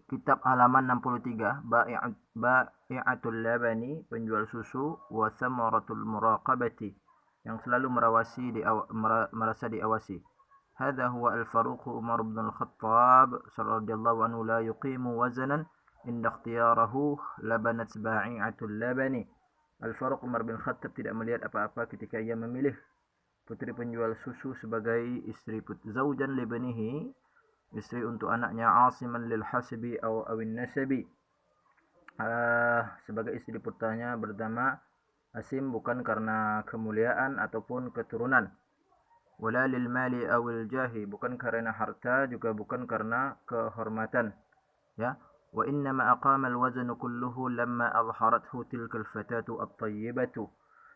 Kitab halaman 63, Ba'i'atul labani, penjual susu, wa samaratul muraqabati, yang selalu merasa diawasi. Hadha huwa al-Faruq Umar bin al-Khattab radhiyallahu anhu la yuqimu wazanan inda ikhtiyarahu labanat ba'i'atul labani. Al-Faruq Umar bin Khattab tidak melihat apa-apa ketika ia memilih putri penjual susu sebagai istri zaujan libnihi, istri untuk anaknya, asiman lil hasbi atau awin nasabi, sebagai istri putranya bernama Asim bukan karena kemuliaan ataupun keturunan, wala lil mali awil jahi, bukan karena harta juga bukan karena kehormatan, ya. Wa inna ma aqama al wazn kulluhu lamma azharathu tilka al fatatu at-tayyibatu,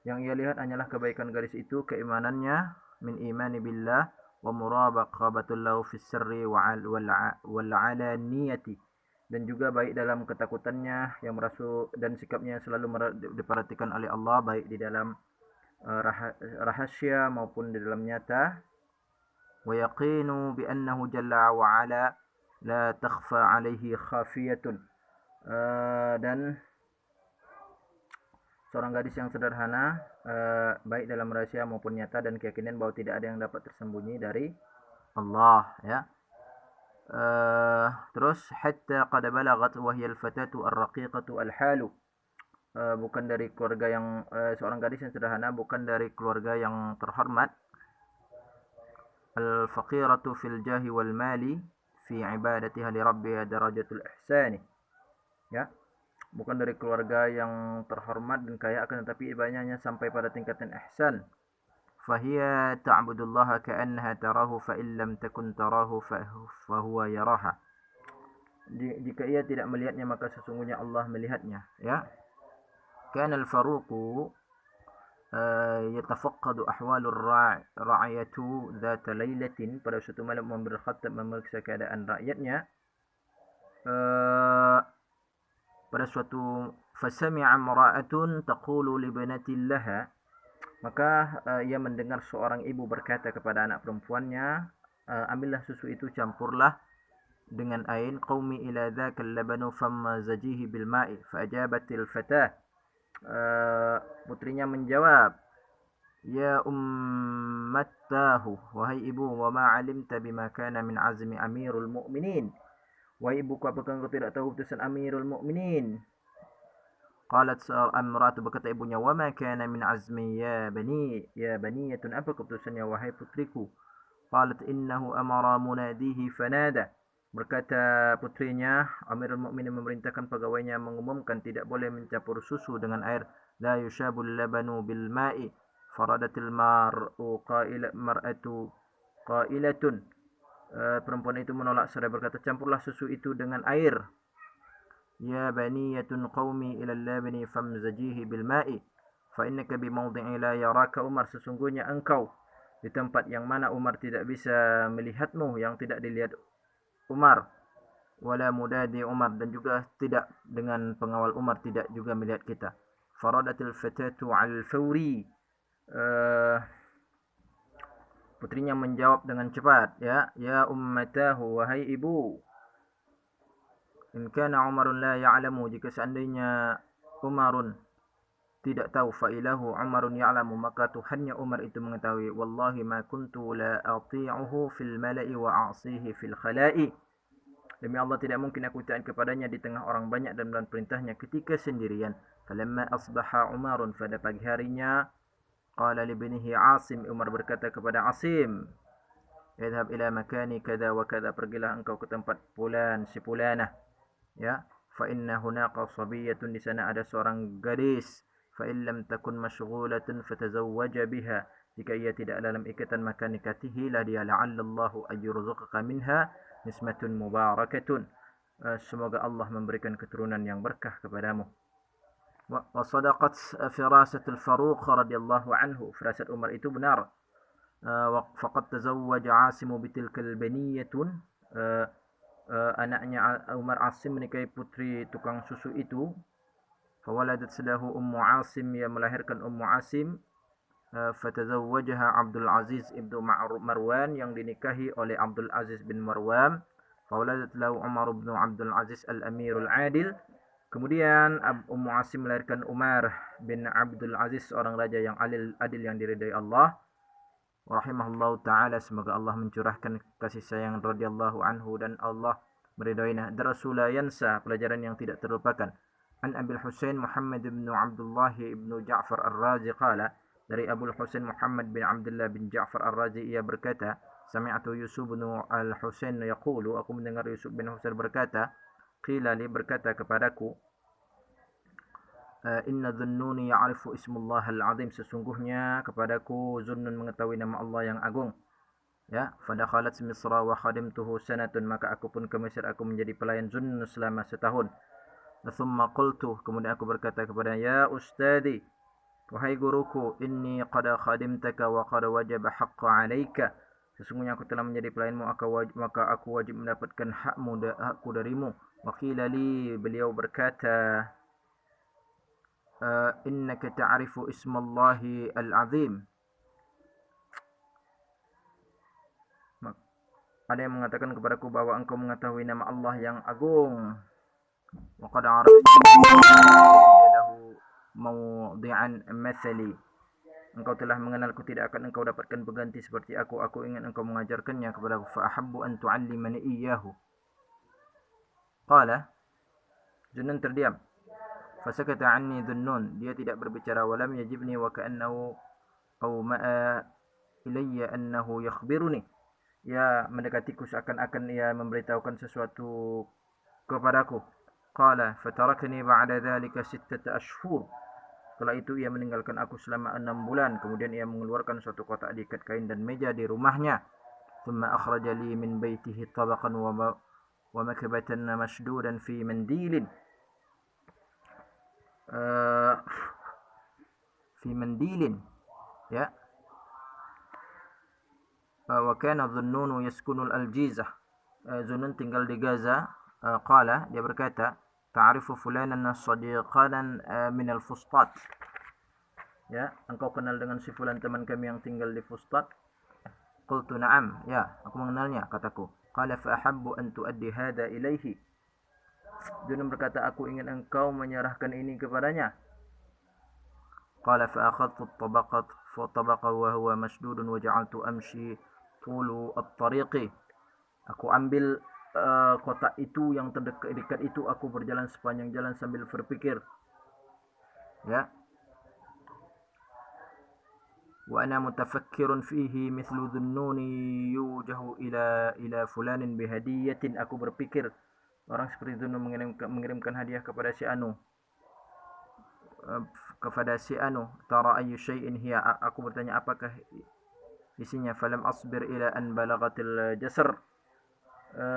yang ia lihat hanyalah kebaikan gadis itu, keimanannya, min imani billah wa muraqabatul lahu fis sirri wal alaniyati, dan juga baik dalam ketakutannya yang merasuk dan sikapnya selalu diperhatikan oleh Allah, baik di dalam rahasia maupun di dalam nyata. Wa yaqinu bi annahu jalla wa ala la takhfa alaihi khafiyatun, dan seorang gadis yang sederhana, baik dalam rahasia maupun nyata, dan keyakinan bahwa tidak ada yang dapat tersembunyi dari Allah, ya. Terus hatta qad balagat wa hiya al-fatatu ar-raqiqatu al-halu, bukan dari keluarga yang seorang gadis yang sederhana, bukan dari keluarga yang terhormat, al-faqiratu fil jahi wal mali fi ibadatiha li rabbiha darajatul ihsani, ya, bukan dari keluarga yang terhormat dan kaya, akan tetapi ibadahnya sampai pada tingkatan ihsan. Fahiya ta'budullaha ka'annaha tarahu fa in lam takun tarahu fa huwa yaraha. Jika ia tidak melihatnya maka sesungguhnya Allah melihatnya, ya. Kana al-Faruqu yatafaqqadu ahwalur ra'ayatu dzata lailatin, pada suatu malam Umar bin Khattab memeriksa keadaan rakyatnya, pada suatu fasami'a imra'atun taqulu li banatin laha, maka ia mendengar seorang ibu berkata kepada anak perempuannya, ambillah susu itu, campurlah dengan air, qaumi ila dzakal labanu famma zajihi bil ma'i, fa ajabatil fatah, putrinya menjawab, ya ummatahu, wahai ibu, wa ma alimta bima kana min azmi amirul mu'minin, wahai ibuku, apakah engkau tidak tahu putusan amirul mu'minin? Qalat amratu, berkata ibunya, wa ma kana min azmi ya baniyatun, apa keputusannya wahai putriku? Qalat innahu amara munadihi fanada, berkata putrinya, amirul mu'minin memerintahkan pegawainya mengumumkan tidak boleh mencampur susu dengan air, la yushabul labanu bil ma'i, faradatil mar'atu qailatun, perempuan itu menolak seraya berkata, campurlah susu itu dengan air. Ya baniyatun qaumi ila al-labani famzajihi bil ma'i fa innaka bi mawdi'i la yaraka Umar, sesungguhnya engkau di tempat yang mana Umar tidak bisa melihatmu, yang tidak dilihat Umar, wala mudadi Umar, dan juga tidak dengan pengawal Umar tidak juga melihat kita. Faradatil fatatu al-fawri, putrinya menjawab dengan cepat, ya ummatahu, wahai ibu, in kana Umarun la ya'lamu, jika seandainya Umarun tidak tahu, fa'ilahu Umarun ya'lamu, maka Tuhannya Umar itu mengetahui. Wallahi ma kuntu la ati'uhu fil mala'i wa a'sihi fil khala'i, demi Allah tidak mungkin aku taat kepadanya di tengah orang banyak dan dalam perintahnya ketika sendirian. Falamma asbaha Umarun, pada pagi harinya, qala li ibnihi Asim, Umar berkata kepada Asim, idhab ila makani kada wa kada, pergilah engkau ke tempat fulan si fulanah, ya, fa inna hunaqa sabiyatun, di sana ada seorang gadis, fa in lam takun mashghulatan fatazawwaja biha, jika ia tidak dalam ikatan maka nikatihilah dia, la'allallahu ayyurzuqaka minha nismatun mubarakatun, semoga Allah memberikan keturunan yang berkah kepadamu. Wa sadaqat firasatul Faruq radhiyallahu anhu, firasat Umar itu benar. Faqad tazawwaja Asim bitilkal baniyatun, anaknya Umar, Asim, menikahi putri tukang susu itu. Fawaladat lahu Ummu Asim, ia melahirkan Ummu Asim. Fatazawwajaha Abdul Aziz ibnu Marwan, yang dinikahi oleh Abdul Aziz bin Marwan. Fawaladat lahu Umar bin Abdul Aziz al-Amirul Adil. Kemudian Ummu Asim melahirkan Umar bin Abdul Aziz, seorang raja yang adil yang diridai Allah. Rahimahullahu ta'ala, semoga Allah mencurahkan kasih sayang radhiyallahu anhu dan Allah meridainya. Darasula yansa, pelajaran yang tidak terlupakan. An Abil Husain Muhammad bin Abdullah bin Ja'far Ar-Razi qala, dari Abu Husain Muhammad bin Abdullah bin Ja'far Ar-Razi, ia berkata, sami'atu Yusuf bin Al-Husain yaqulu, aku mendengar Yusuf bin Husain berkata, qila li, berkata kepadaku, inna dhunnuni ya'rifu ismullah al-azim, sesungguhnya kepadaku Zunnun mengetahui nama Allah yang agung. Ya, fadakhalat Misra wa khadimtuhu sanatun, maka aku pun ke Mesir, aku menjadi pelayan Zunnun selama setahun. Thumma qultu, kemudian aku berkata kepada, ya ustadi, wahai guruku, inni qad khadimtaka wa qad wajaba haqqa alayka, sesungguhnya aku telah menjadi pelayanmu, maka aku wajib mendapatkan hakku darimu. Wa qila li, beliau berkata, innaka ta'rifu ismallahi al-azim. Ada yang mengatakan kepadaku bahwa engkau mengetahui nama Allah yang agung. Wa qad araftu lahu mawdi'an mathali, engkau telah mengenalku, tidak akan engkau dapatkan pengganti seperti aku ingin engkau mengajarkannya kepadaku. Fa ahabbu an tu'allimani iyyahu. Qala, Zunnun terdiam. Fasakata anni Dhunnun, dia tidak berbicara. Walam yajibni wa ka'annahu aw ma'a ilayya annahu yakhbiruni, ia mendekatiku seakan-akan ia memberitahukan sesuatu kepadaku. Qala fatarakani ba'da dhalika 6 ashhur, setelah itu ia meninggalkan aku selama 6 bulan. Kemudian ia mengeluarkan suatu kotak diikat kain dan meja di rumahnya. Thumma akhraja li min baitihi tabaqan wa makbatan mashdudan fi mandilin, fi mandilin, ya. Wa kana Dhunnun yaskunu al-Jizah, Zunnun tinggal di Gaza. Qala, dia berkata, ta'rifu fulanan sadiqan min al-Fustat, ya, engkau kenal dengan si fulan teman kami yang tinggal di Fustat? Qultu na'am, ya, aku mengenalnya, kataku. Qala fa ahabbu an tuaddi hadha ilaihi, Zunnun berkata, aku ingin engkau menyerahkan ini kepadanya. Qala fa akhadtu at-tabaqa wa huwa mashdudun wa ja'altu amshi tulu at-tariqi, aku ambil kotak itu yang terdekat itu, aku berjalan sepanjang jalan sambil berpikir, ya. Wa ana mutafakkirun fihi mithlu Dhunnuni yujahu ila fulanin bihadiyatin, aku berpikir orang seperti Dhunnun mengirimkan hadiah kepada si anu, tara ayyu syai'in hiya, aku bertanya apakah isinya. Falam asbir ila an balagatil jasr,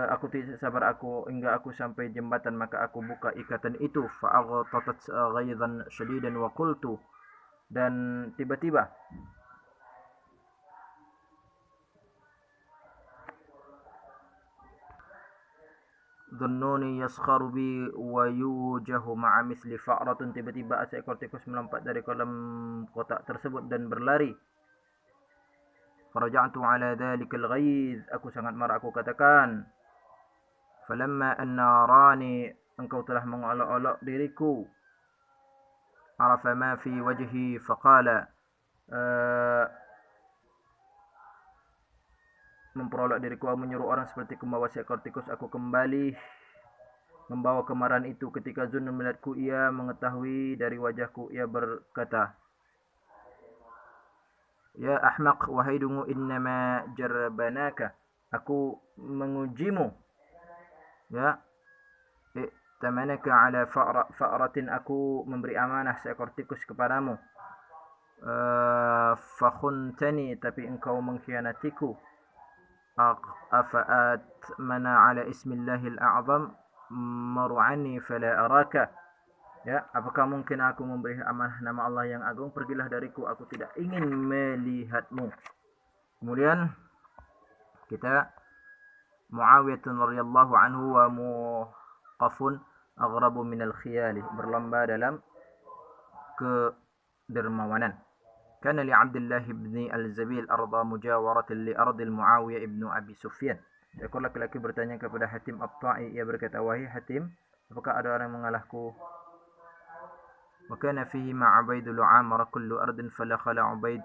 aku tidak sabar hingga aku sampai jembatan, maka aku buka ikatan itu. Fa aghatat ghaidan shadidan wa qultu, dan tiba-tiba Dhunnuni yaskharu bi wa yujahu ma'a misli fa'ratun, tiba-tiba seekor tikus melompat dari kolam kotak tersebut dan berlari. Faraja'tu ala dhalikal ghaiz, aku sangat marah, aku katakan, falamma anna rani, engkau telah mengolok-olok diriku. Arafa ma fi wajhi faqala, memperolok diriku, menyuruh orang seperti membawa seekor tikus, aku kembali membawa kemarahan itu. Ketika Zunnun melihatku, ia mengetahui dari wajahku, ia berkata, ya ahmaq, wahai dungu, innama jarbanaka, aku mengujimu, ya. Tamanaka ala fa'ratin, aku memberi amanah seekor tikus kepadamu. Fakhuntani, tapi engkau mengkhianatiku. Afa'at mana ala ismillahil a'zam mar'ani fala araka, ya, apakah mungkin aku memberi amanah nama Allah yang agung? Pergilah dariku, aku tidak ingin melihatmu. Kemudian kita Muawiyah radhiyallahu anhu wa muqafun aghrabu minal khiyali, berlomba dalam kedermawanan. Kana li Abdullah ibn al-Zabil arda mujawaratan li ardil Muawiyah ibn Abi Sufyan, Seekor laki-laki bertanya kepada Hatim At-Ta'i, ia berkata, wahai Hatim, apakah ada orang yang mengalahku? Wa kana fihi ma Ubaidul Amara kullu ardin falakhala Ubaid